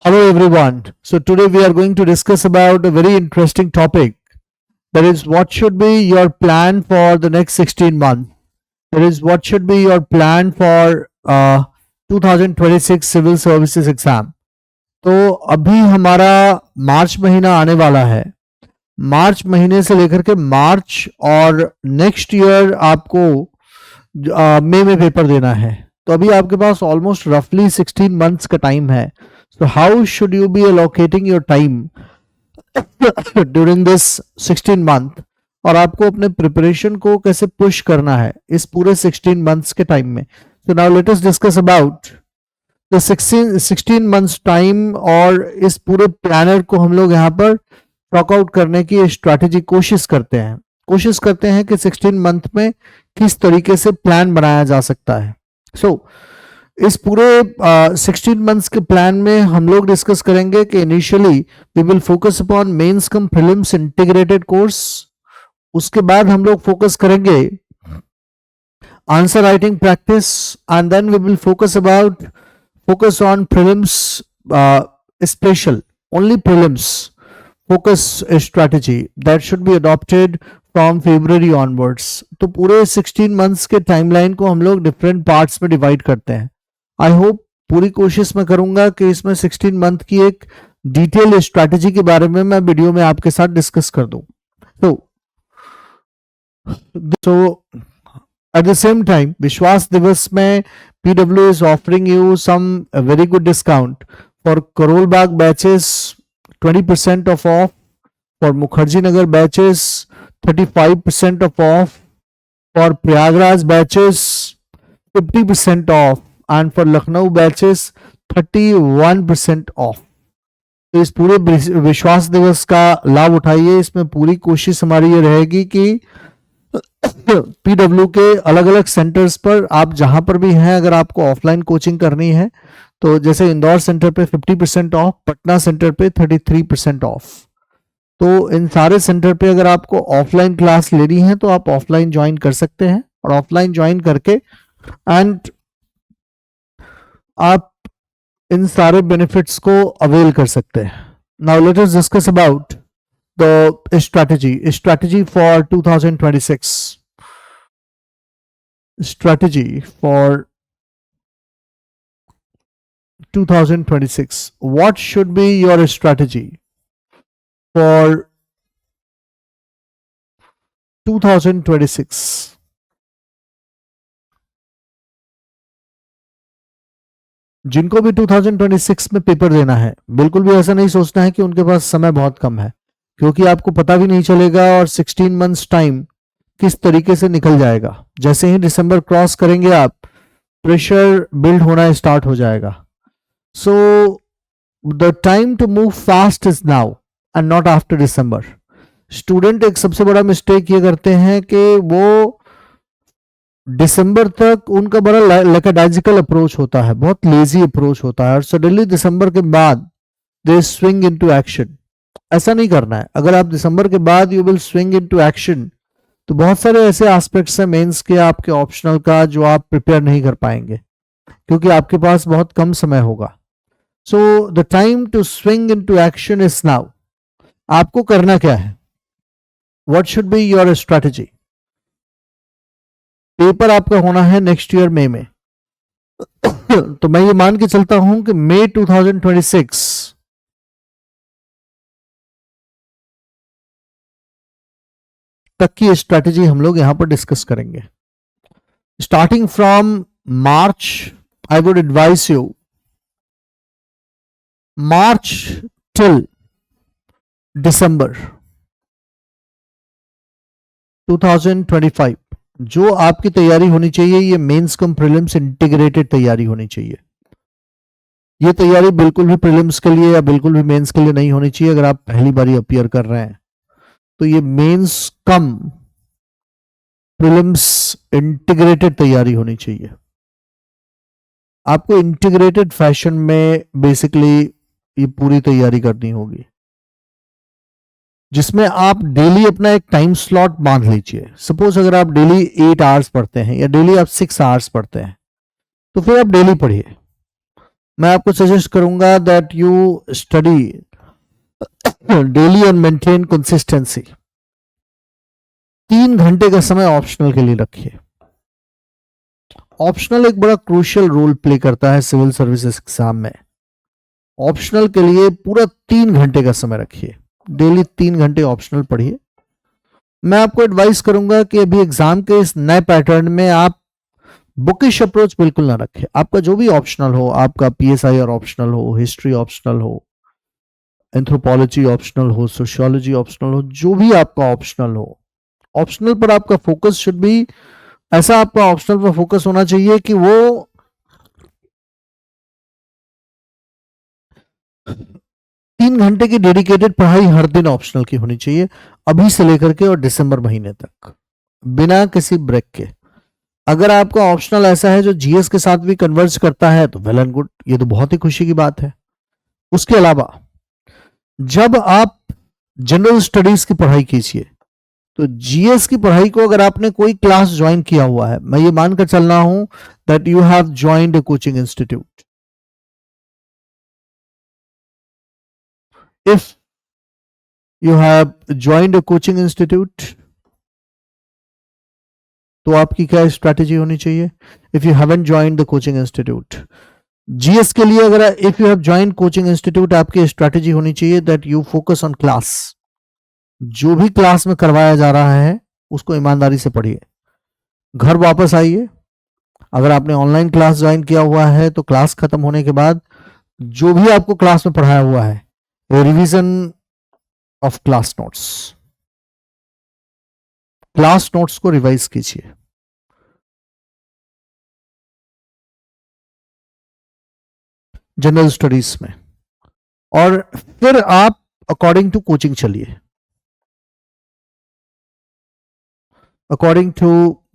Hello everyone. So today we are going to discuss about a very interesting topic. That is what should be your plan for the next 16 months. That is what should be your plan for 2026 Civil Services exam. तो अभी हमारा मार्च महीना आने वाला है. मार्च महीने से लेकर के मार्च और नेक्स्ट ईयर आपको मई में पेपर देना है. तो अभी आपके पास ऑलमोस्ट रफली 16 मंथ्स का टाइम है. So how should you be allocating your time during this 16 month और आपको अपने प्रिपरेशन को कैसे पुश करना है इस पूरे 16 मंथ्स के टाइम में. So now let us discuss about the 16 months time और इस पूरे प्लानर को हम लोग यहाँ पर टॉक आउट करने की स्ट्रैटेजी कोशिश करते हैं कि 16 मंथ में किस तरीके से प्लान बनाया जा सकता है. So इस पूरे 16 मंथ्स के प्लान में हम लोग डिस्कस करेंगे कि initially we will focus upon mains cum prelims integrated course. उसके बाद हम लोग फोकस करेंगे answer writing practice and then we will focus on prelims special only prelims focus strategy that should be adopted from February onwards. तो पूरे 16 months के timeline को हम लोग डिफरेंट पार्ट्स में डिवाइड करते हैं. आई होप पूरी कोशिश मैं करूंगा कि इसमें 16 मंथ की एक डिटेल स्ट्रैटेजी के बारे में मैं वीडियो में आपके साथ डिस्कस कर दूं. तो एट द सेम टाइम विश्वास दिवस में PW is offering you some very good discount for Karol Bagh batches 20% off for Mukherjee Nagar batches 35% off for Prayagraj batches 50% off and for Lucknow batches 31% off. तो इस पूरे विश्वास दिवस का लाभ उठाइए. इसमें पूरी कोशिश हमारी ये रहेगी कि पीडब्ल्यू के अलग अलग सेंटर्स पर आप जहां पर भी हैं, अगर आपको ऑफलाइन कोचिंग करनी है तो जैसे इंदौर सेंटर पे 50% ऑफ, पटना सेंटर पे 33% ऑफ. तो इन सारे सेंटर पे अगर आपको ऑफलाइन क्लास लेनी है तो आप ऑफलाइन ज्वाइन कर सकते हैं और ऑफलाइन ज्वाइन करके एंड आप इन सारे बेनिफिट्स को अवेल कर सकते हैं. Now let us discuss about the strategy for 2026. Strategy for 2026. What should be your strategy for 2026? जिनको भी 2026 में पेपर देना है, बिल्कुल भी ऐसा नहीं सोचना है कि उनके पास समय बहुत कम है, क्योंकि आपको पता भी नहीं चलेगा और 16 मंथ्स टाइम किस तरीके से निकल जाएगा. जैसे ही दिसंबर क्रॉस करेंगे आप, प्रेशर बिल्ड होना स्टार्ट हो जाएगा. So the time to move fast is now and not after December. Student एक सबसे बड़ा मिस्टेक ये करते हैं कि वो दिसंबर तक उनका बड़ा लैकेडाइजिकल अप्रोच होता है, बहुत लेजी अप्रोच होता है और सडनली दिसंबर के बाद दे स्विंग इनटू एक्शन. ऐसा नहीं करना है. अगर आप दिसंबर के बाद you will swing into action तो बहुत सारे ऐसे एस्पेक्ट्स हैं मेंस के, आपके ऑप्शनल का, जो आप प्रिपेयर नहीं कर पाएंगे क्योंकि आपके पास बहुत कम समय होगा. So the time to swing into action is now. आपको करना क्या है? What should be your strategy? Paper आपका होना है नेक्स्ट ईयर मई में. तो मैं ये मान के चलता हूं कि मई 2026 तक की स्ट्रैटेजी हम लोग यहां पर डिस्कस करेंगे. Starting from March, I would advise you March till दिसंबर 2025 जो आपकी तैयारी होनी चाहिए, ये मेंस कम प्रीलिम्स इंटीग्रेटेड तैयारी होनी चाहिए. ये तैयारी बिल्कुल भी प्रीलिम्स के लिए या बिल्कुल भी मेंस के लिए नहीं होनी चाहिए. अगर आप पहली बारी अपीयर कर रहे हैं तो ये मेंस कम प्रीलिम्स इंटीग्रेटेड तैयारी होनी चाहिए. आपको इंटीग्रेटेड फैशन में बेसिकली ये पूरी तैयारी करनी होगी, जिसमें आप डेली अपना एक टाइम स्लॉट बांध लीजिए. सपोज अगर आप डेली 8 आवर्स पढ़ते हैं या डेली आप 6 आवर्स पढ़ते हैं तो फिर आप डेली पढ़िए. मैं आपको सजेस्ट करूंगा that you study daily and maintain consistency. 3 घंटे का समय ऑप्शनल के लिए रखिए। ऑप्शनल एक बड़ा क्रूशियल रोल प्ले करता है सिविल सर्विसेज एग्जाम में। ऑप्शनल के लिए पूरा 3 घंटे का समय रखिए, डेली 3 घंटे ऑप्शनल पढ़िए। मैं आपको एडवाइस करूंगा कि अभी एग्जाम के इस नए पैटर्न में आप बुकिश अप्रोच बिल्कुल ना रखें। आपका जो भी ऑप्शनल हो, आपका पीएसआई और ऑप्शनल हो, हिस्ट्री ऑप्शनल हो, एंथ्रोपोलॉजी ऑप्शनल हो, सोशियोलॉजी ऑप्शनल हो, जो भी आपका ऑप्शनल हो, ऑप्शनल पर आपका फोकस शुड बी ऐसा, आपका ऑप्शनल पर फोकस होना चाहिए कि वो 3 घंटे की डेडिकेटेड पढ़ाई हर दिन ऑप्शनल की होनी चाहिए, अभी से लेकर के और दिसंबर महीने तक, बिना किसी ब्रेक के। अगर आपका ऑप्शनल ऐसा है जो जीएस के साथ भी कन्वर्ज करता है तो वेल एंड गुड, ये तो बहुत ही खुशी की बात है। उसके अलावा जब आप जनरल स्टडीज की पढ़ाई कीजिए तो जीएस की पढ़ाई को अगर आपने कोई क्लास ज्वाइन किया हुआ है, मैं ये मानकर चल रहा हूं that you have joined a coaching institute. If you have joined a coaching institute तो आपकी क्या स्ट्रैटेजी होनी चाहिए? If you haven't joined the coaching institute, GS के लिए अगर if you have joined coaching institute, आपकी स्ट्रैटेजी होनी चाहिए that you focus on class. जो भी क्लास में करवाया जा रहा है उसको ईमानदारी से पढ़िए। घर वापस आइए, अगर आपने ऑनलाइन क्लास ज्वाइन किया हुआ है तो क्लास खत्म होने के बाद जो भी आपको क्लास में पढ़ाया हुआ है, रिवीजन ऑफ क्लास नोट्स को रिवाइज कीजिए। जनरल स्टडीज में, और फिर आप अकॉर्डिंग टू कोचिंग चलिए, अकॉर्डिंग टू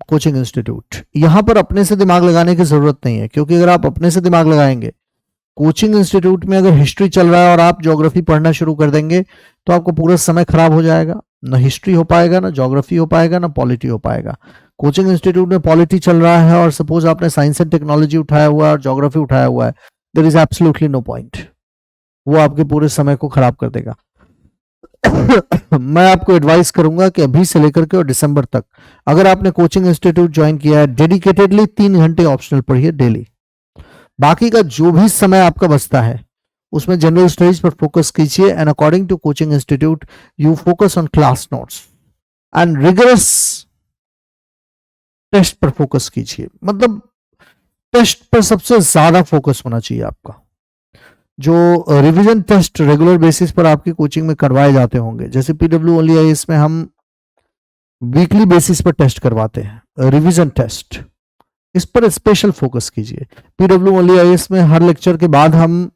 कोचिंग इंस्टीट्यूट। यहां पर अपने से दिमाग लगाने की जरूरत नहीं है, क्योंकि अगर आप अपने से दिमाग लगाएंगे, कोचिंग इंस्टीट्यूट में अगर हिस्ट्री चल रहा है और आप ज्योग्राफी पढ़ना शुरू कर देंगे तो आपको पूरा समय खराब हो जाएगा। ना हिस्ट्री हो पाएगा, ना ज्योग्राफी हो पाएगा, ना पॉलिटी हो पाएगा। कोचिंग इंस्टीट्यूट में पॉलिटी चल रहा है और सपोज आपने साइंस एंड टेक्नोलॉजी उठाया हुआ है और ज्योग्राफी उठाया हुआ है, there is absolutely no point, वो आपके पूरे समय को खराब कर देगा। मैं आपको एडवाइस करूंगा कि अभी से लेकर के और दिसंबर तक अगर आपने कोचिंग इंस्टीट्यूट ज्वाइन किया है, डेडिकेटेडली 3 घंटे ऑप्शनल पढ़िए डेली। बाकी का जो भी समय आपका बचता है उसमें जनरल स्टडीज पर फोकस कीजिए, and according to coaching institute you focus on class notes and rigorous test पर फोकस कीजिए। मतलब टेस्ट पर सबसे ज्यादा फोकस होना चाहिए आपका। जो रिवीजन टेस्ट रेगुलर बेसिस पर आपकी कोचिंग में करवाए जाते होंगे, जैसे पीडब्ल्यू ओनली आईएएस में हम वीकली बेसिस पर टेस्ट करवाते हैं, रिवीजन टेस्ट, इस पर स्पेशल फोकस कीजिए। पीडब्ल्यू ओनली आईएएस में हर लेक्चर के बाद हम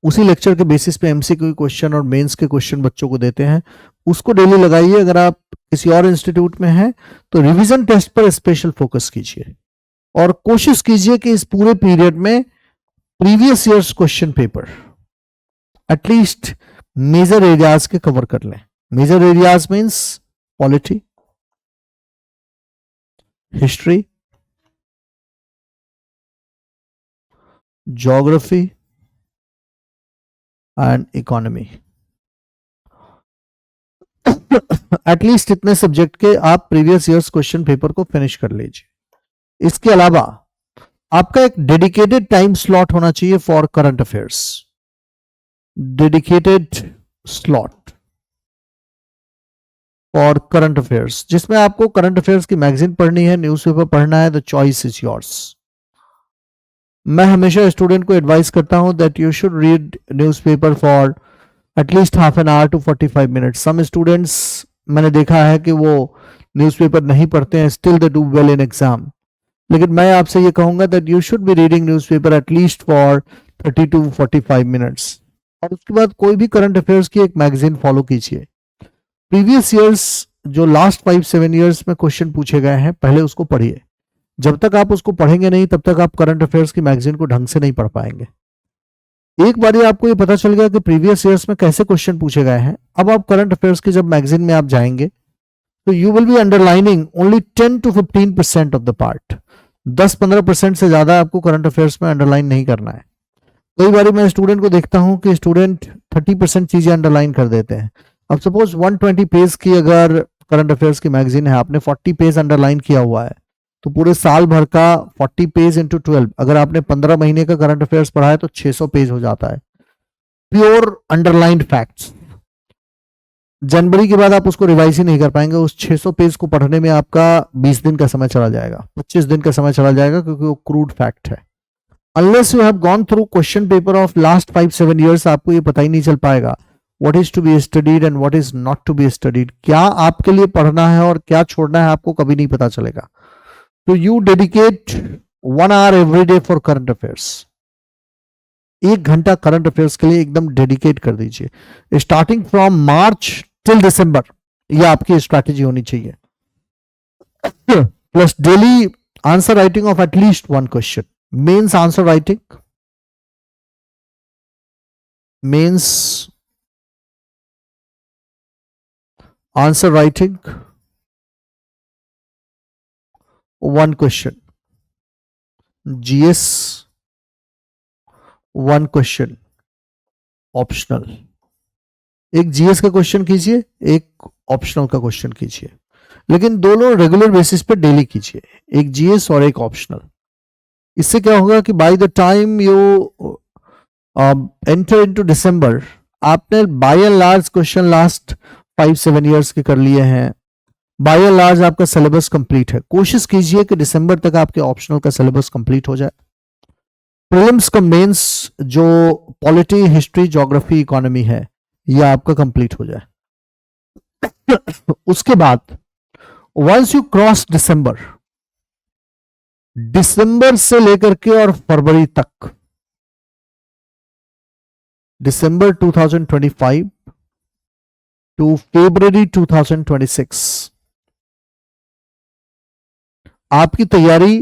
उसी लेक्चर के बेसिस पे एमसीक्यू क्वेश्चन और मेंस के क्वेश्चन बच्चों को देते हैं, उसको डेली लगाइए। अगर आप किसी और इंस्टीट्यूट में हैं तो रिवीजन टेस्ट पर स्पेशल फोकस कीजिए और कोशिश कीजिए कि इस पूरे पीरियड में previous years question paper at least major areas के कवर कर लें। Major areas means polity, history, geography and economy. At least इतने सब्जेक्ट के आप प्रीवियस ईयर्स क्वेश्चन पेपर को फिनिश कर लीजिए। इसके अलावा आपका एक डेडिकेटेड टाइम स्लॉट होना चाहिए for current affairs, dedicated slot for current affairs, जिसमें आपको करंट अफेयर्स की मैगजीन पढ़नी है, न्यूज़पेपर पढ़ना है, द चॉइस इज योर्स। मैं हमेशा स्टूडेंट को एडवाइस करता हूं that you should read newspaper for at least half an hour to 45 minutes. Some students मैंने देखा है कि वो न्यूज़पेपर नहीं पढ़ते हैं, still they do well in exam. लेकिन मैं आपसे ये कहूंगा that you should be reading newspaper at least for 30 to 45 minutes, और उसके बाद कोई भी करंट अफेयर्स की एक मैगजीन फॉलो कीजिए। प्रीवियस ईयर्स जो लास्ट 5-7 ईयर्स में क्वेश्चन पूछे गए हैं, पहले उसको पढ़िए। जब तक आप उसको पढ़ेंगे नहीं तब तक आप करंट अफेयर्स की मैगजीन को ढंग से नहीं पढ़ पाएंगे। एक बार आपको ये पता चल गया कि प्रीवियस ईयर्स में कैसे क्वेश्चन पूछे गए हैं, अब आप करंट अफेयर्स की जब मैगजीन में आप जाएंगे तो you will be underlining only 10 to 15% of the part. 10-15% से ज्यादा आपको करंट अफेयर्स में अंडरलाइन नहीं करना है। कई बार मैं स्टूडेंट को देखता हूं कि स्टूडेंट 30% चीजें अंडरलाइन कर देते हैं। अब सपोज 120 पेज की अगर करंट अफेयर्स की मैगजीन है, आपने 40 पेज अंडरलाइन किया हुआ है, तो पूरे साल भर का 40 पेज इंटू 12, अगर आपने 15 महीने का करंट अफेयर्स पढ़ा है तो 600 पेज हो जाता है, प्योर अंडरलाइंड फैक्ट्स। जनवरी के बाद आप उसको रिवाइज ही नहीं कर पाएंगे। उस 600 पेज को पढ़ने में आपका 20 दिन का समय चला जाएगा, 25 दिन का समय चला जाएगा, क्योंकि वो क्रूड फैक्ट है। Unless you have gone through question paper of last 5-7 years, आपको ये पता ही नहीं चल पाएगा what is to be studied and what is not to be studied. क्या आपके लिए पढ़ना है और क्या छोड़ना है, आपको कभी नहीं पता चलेगा। तो you dedicate 1 hour every day for current affairs. 1 घंटा करंट अफेयर्स के लिए एकदम डेडिकेट कर दीजिए, starting from March till December. ये आपकी स्ट्रैटेजी होनी चाहिए। Plus daily answer writing of at least 1 question. Mains answer writing, mains answer writing 1 question, GS 1 question optional. एक जीएस का क्वेश्चन कीजिए, एक ऑप्शनल का क्वेश्चन कीजिए, लेकिन दोनों रेगुलर बेसिस पे डेली कीजिए, एक जीएस और एक ऑप्शनल। इससे क्या होगा कि by the time you enter into December, आपने by and large question last 5-7 years के कर लिए हैं। बाय एंड लार्ज आपका सिलेबस कंप्लीट है। कोशिश कीजिए कि दिसंबर तक आपके ऑप्शनल का सिलेबस कंप्लीट हो जाए। प्रीलिम्स का मेंस जो पॉलिटी, हिस्ट्री, ज्योग्राफी, इकोनॉमी है, यह आपका कंप्लीट हो जाए। उसके बाद वंस यू क्रॉस दिसंबर, दिसंबर से लेकर के और फरवरी तक, दिसंबर 2025 टू फरवरी 2026, आपकी तैयारी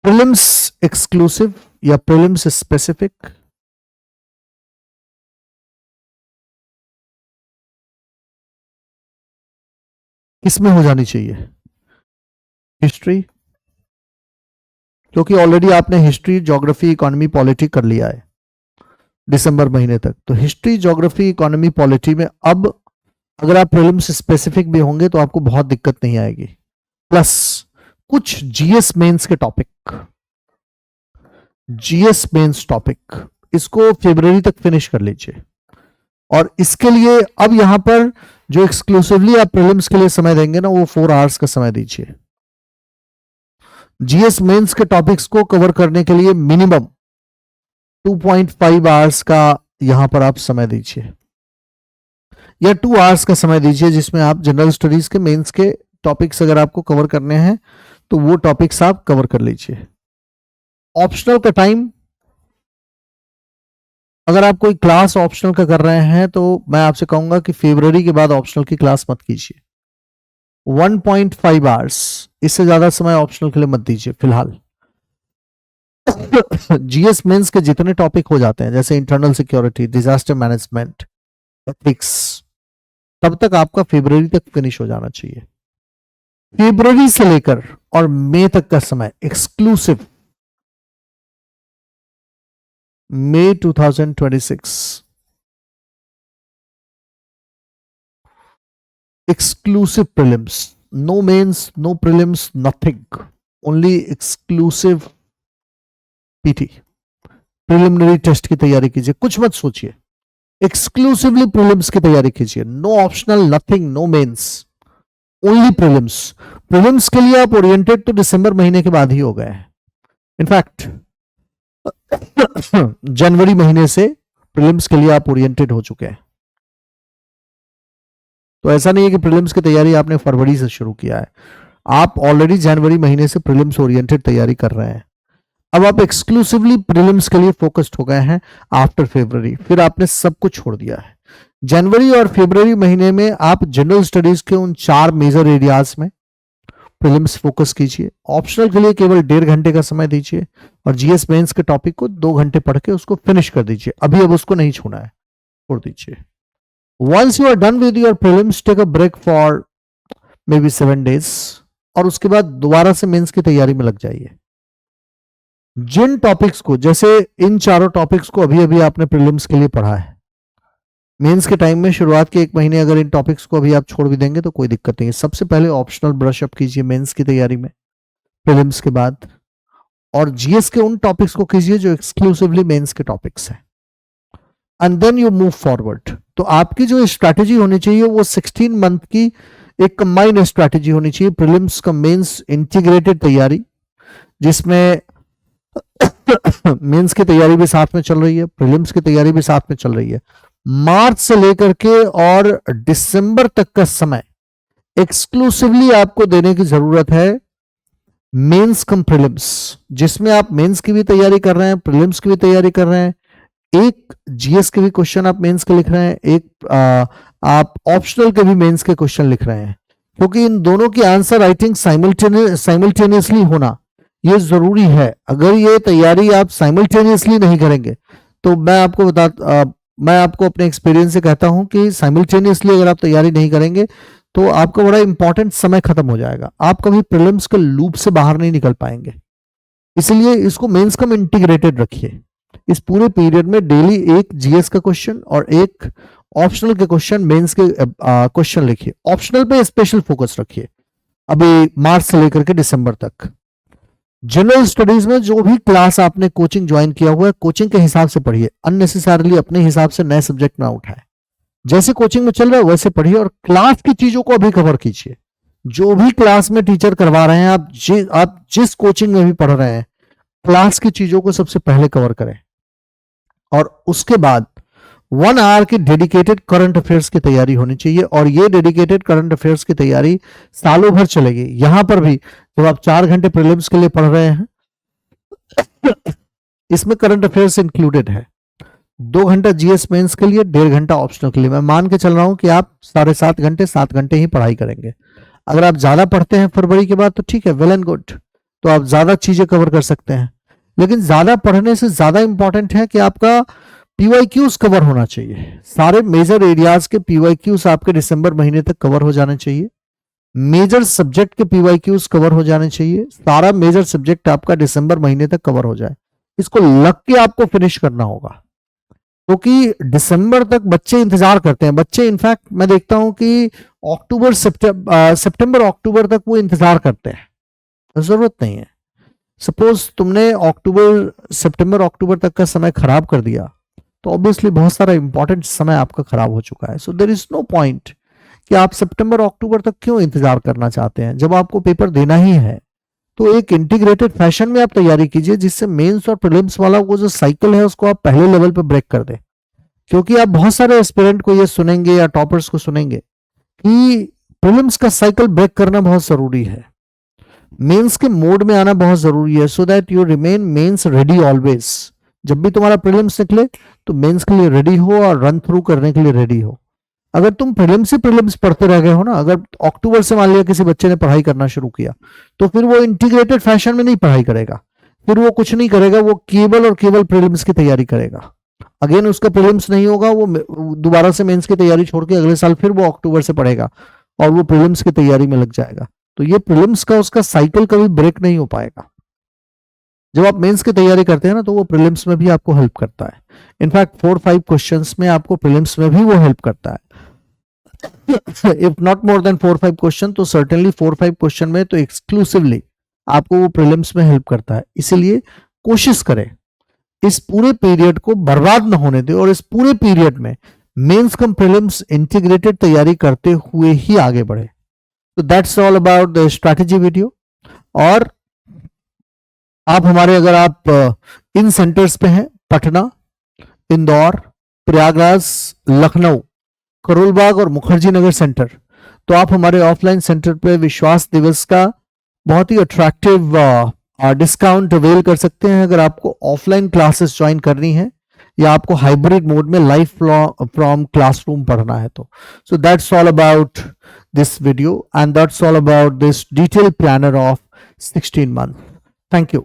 प्रीलिम्स एक्सक्लूसिव या प्रीलिम्स स्पेसिफिक, किसमें हो जानी चाहिए? हिस्ट्री, क्योंकि ऑलरेडी आपने हिस्ट्री, ज्योग्राफी, इकोनॉमी, पॉलिटी कर लिया है दिसंबर महीने तक। तो हिस्ट्री, ज्योग्राफी, इकोनॉमी, पॉलिटी में अब अगर आप प्रीलिम्स स्पेसिफिक भी होंगे तो आपको बहुत दिक्कत नहीं आएगी। प्लस कुछ जीएस मेंस के टॉपिक, जीएस मेंस टॉपिक, इसको फरवरी तक फिनिश कर लीजिए। और इसके लिए अब यहां पर जो एक्सक्लूसिवली आप प्रीलिम्स के लिए समय देंगे ना, वो 4 आवर्स का समय दीजिए। जीएस मेंस के टॉपिक्स को कवर करने के लिए मिनिमम 2.5 आवर्स का यहां पर आप समय दीजिए, या 2 आवर्स का समय दीजिए, जिसमें आप जनरल स्टडीज के मेंस के टॉपिक्स अगर आपको कवर करने हैं तो वो टॉपिक्स आप कवर कर लीजिए। ऑप्शनल का टाइम, अगर आप कोई क्लास ऑप्शनल का कर रहे हैं तो मैं आपसे कहूंगा कि फरवरी के बाद ऑप्शनल की क्लास मत कीजिए। 1.5 आवर्स, इससे ज्यादा समय ऑप्शनल के लिए मत दीजिए फिलहाल। जीएस मेंस के जितने टॉपिक हो जाते हैं, जैसे internal security, disaster management, ethics, तब तक आपका फरवरी तक फिनिश हो जाना चाहिए। फरवरी से लेकर और मई तक का समय एक्सक्लूसिव, मई 2026 exclusive prelims, no mains, no prelims, nothing, only exclusive PT, preliminary test की तैयारी कीजिए, कुछ मत सोचिए, एक्सक्लूसिवली प्रीलिम्स की तैयारी कीजिए। No optional, nothing, no mains, only prelims. Prelims के लिए आप ओरिएंटेड तो दिसंबर महीने के बाद ही हो गए हैं। इनफैक्ट जनवरी महीने से प्रीलिम्स के लिए आप ओरिएंटेड हो चुके हैं। तो ऐसा नहीं है कि प्रीलिम्स की तैयारी आपने फरवरी से शुरू किया है, आप ऑलरेडी जनवरी महीने से प्रीलिम्स ओरिएंटेड तैयारी कर रहे हैं। अब आप एक्सक्लूसिवली प्रीलिम्स के लिए फोकस्ड हो गए हैं आफ्टर फरवरी, फिर आपने सब कुछ छोड़ दिया है। जनवरी और फरवरी महीने में आप जनरल स्टडीज के उन 4 मेजर एरियाज में प्रीलिम्स फोकस कीजिए। ऑप्शनल के लिए केवल 1.5 घंटे का समय दीजिए और जीएस मेंस के टॉपिक को 2 घंटे पढ़ के उसको फिनिश कर दीजिए। अभी अब उसको नहीं छूना है, छोड़ दीजिए। Once you are done with your prelims, take a break for maybe 7 days और उसके बाद दोबारा से मेंस की तैयारी में लग जाइए। जिन टॉपिक्स को, जैसे इन चारों टॉपिक्स को अभी अभी आपने प्रीलिम्स के लिए पढ़ा है, मेंस के टाइम में शुरुआत के 1 महीने अगर इन टॉपिक्स को अभी आप छोड़ भी देंगे तो कोई दिक्कत नहीं है। सबसे पहले ऑप्शनल ब्रश अप कीजिए मेंस की तैयारी में प्रीलिम्स के बाद, और जीएस के उन टॉपिक्स को कीजिए जो एक्सक्लूसिवली मेंस के टॉपिक्स हैं, and then you move forward. तो आपकी जो स्ट्रैटेजी होनी चाहिए वो 16 मंथ की एक कंबाइंड स्ट्रैटेजी होनी चाहिए, प्रीलिम्स का मेंस इंटीग्रेटेड तैयारी, जिसमें मेंस की तैयारी भी साथ में चल रही है, प्रीलिम्स की तैयारी भी साथ में चल रही है। मार्च से लेकर के और दिसंबर तक का समय एक्सक्लूसिवली आपको देने की जरूरत है मेंस कम प्रीलिम्स, जिसमें आप मेंस की भी तैयारी कर रहे हैं, प्रीलिम्स की भी तैयारी कर रहे हैं, एक जीएस के भी क्वेश्चन आप मेंस के लिख रहे हैं, एक आप ऑप्शनल के भी मेंस के क्वेश्चन लिख रहे हैं, क्योंकि इन दोनों की आंसर राइटिंग साइमल्टेनियसली होना ये जरूरी है। अगर ये तैयारी आप साइमल्टेनियसली नहीं करेंगे तो मैं आपको अपने एक्सपीरियंस से कहता हूं कि साइमल्टेनियसली अगर आप तैयारी नहीं करेंगे तो आपका बड़ा इंपॉर्टेंट समय खत्म हो जाएगा, आप कभी प्रीलिम्स के लूप से बाहर नहीं निकल पाएंगे। इसलिए इसको मेंस कम इंटीग्रेटेड रखिए। इस पूरे पीरियड में डेली एक जीएस का क्वेश्चन और एक ऑप्शनल के क्वेश्चन, मेंस के क्वेश्चन लिखिए। ऑप्शनल पे स्पेशल फोकस रखिए अभी मार्च से लेकर के दिसंबर तक। जनरल स्टडीज में जो भी क्लास आपने कोचिंग ज्वाइन किया हुआ है, कोचिंग के हिसाब से पढ़िए, अननेसेसरली अपने हिसाब से नए सब्जेक्ट ना उठाए। जैसे कोचिंग में चल रहा है वैसे पढ़िए और क्लास की चीजों को अभी कवर कीजिए। जो भी क्लास में टीचर करवा रहे हैं, आप जिस कोचिंग में भी पढ़ रहे हैं, क्लास की चीजों को सबसे पहले कवर करें, और उसके बाद 1 आवर की डेडिकेटेड करंट अफेयर्स की तैयारी होनी चाहिए। और ये डेडिकेटेड करंट अफेयर्स की तैयारी सालों भर चलेगी। यहां पर भी जब आप 4 घंटे प्रीलिम्स के लिए पढ़ रहे हैं, इसमें करंट अफेयर्स इंक्लूडेड है। 2 घंटा जीएस मेंस के लिए, 1.5 घंटा ऑप्शनल के लिए। मैं मान के चल रहा हूं कि आप 7.5 घंटे 7 घंटे ही पढ़ाई करेंगे। अगर आप ज्यादा पढ़ते हैं फरवरी के बाद तो ठीक है, वेल एंड गुड, तो आप ज्यादा चीजें कवर कर सकते हैं। लेकिन ज्यादा पढ़ने से ज्यादा इंपॉर्टेंट है कि आपका पीवाईक्यूज कवर होना चाहिए। सारे मेजर एरियाज के पीवाईक्यूज आपके दिसंबर महीने तक कवर हो जाने चाहिए। मेजर सब्जेक्ट के पीवाईक्यूज कवर हो जाने चाहिए। सारा मेजर सब्जेक्ट आपका दिसंबर महीने तक कवर हो जाए। इसको लग के आपको फिनिश करना होगा, क्योंकि दिसंबर तक बच्चे इंतजार करते हैं। बच्चे इनफैक्ट मैं देखता हूं कि सितंबर अक्टूबर तक वो इंतजार करते हैं। जरूरत नहीं है। सपोज तुमने सितंबर अक्टूबर तक का समय खराब कर दिया तो ऑब्वियसली बहुत सारा इंपॉर्टेंट समय आपका खराब हो चुका है। So there is no point कि आप सितंबर अक्टूबर तक क्यों इंतजार करना चाहते हैं। जब आपको पेपर देना ही है तो एक इंटीग्रेटेड फैशन में आप तैयारी कीजिए, जिससे मेंस और प्रीलिम्स वाला वो जो साइकिल है उसको आप पहले लेवल पे ब्रेक कर दें। क्योंकि आप बहुत सारे एस्पिरेंट को ये सुनेंगे या टॉपर्स को सुनेंगे कि प्रीलिम्स का साइकिल ब्रेक करना बहुत जरूरी है, मेंस के मोड में आना बहुत जरूरी है, so that you remain mains ready always. जब भी तुम्हारा प्रीलिम्स निकले तो मेंस के लिए रेडी हो और रन थ्रू करने के लिए रेडी हो। अगर तुम प्रीलिम्स से प्रीलिम्स पढ़ते रह गए हो ना, अगर अक्टूबर से मान लिया किसी बच्चे ने पढ़ाई करना शुरू किया, तो फिर वो इंटीग्रेटेड फैशन में नहीं पढ़ाई करेगा, फिर वो कुछ नहीं करेगा, वो केवल और केवल प्रीलिम्स की तैयारी करेगा। अगेन उसका प्रीलिम्स नहीं होगा, वो दोबारा से मेंस की तैयारी छोड़ के अगले साल फिर वो अक्टूबर से पढ़ेगा और वो प्रीलिम्स की तैयारी में लग जाएगा। तो ये प्रीलिम्स का उसका साइकिल कभी ब्रेक नहीं हो पाएगा। जब आप मेंस की तैयारी करते हैं ना, तो वो प्रीलिम्स में भी आपको हेल्प करता है। इनफैक्ट 4-5 क्वेश्चंस में आपको प्रीलिम्स में भी वो हेल्प करता है। If not more than 4-5 question, तो सर्टेनली 4-5 क्वेश्चन में तो एक्सक्लूसिवली आपको वो प्रीलिम्स में हेल्प करता है। इसीलिए कोशिश करें इस पूरे पीरियड को बर्बाद न होने दें और इस पूरे पीरियड में मेंस कम प्रीलिम्स इंटीग्रेटेड तैयारी करते हुए ही आगे बढ़े। तो that's all about the strategy video. और आप हमारे, अगर आप इन सेंटर्स पे हैं, पटना, इंदौर, प्रयागराज, लखनऊ, करोलबाग और मुखर्जी नगर सेंटर, तो आप हमारे ऑफलाइन सेंटर पे विश्वास दिवस का बहुत ही अट्रैक्टिव डिस्काउंट अवेल कर सकते हैं। अगर आपको ऑफलाइन क्लासेस ज्वाइन करनी है या आपको हाइब्रिड मोड में लाइव फ्रॉम क्लासरूम पढ़ना है तो so that's all about this video and that's all about this detail planner of 16 months. Thank you.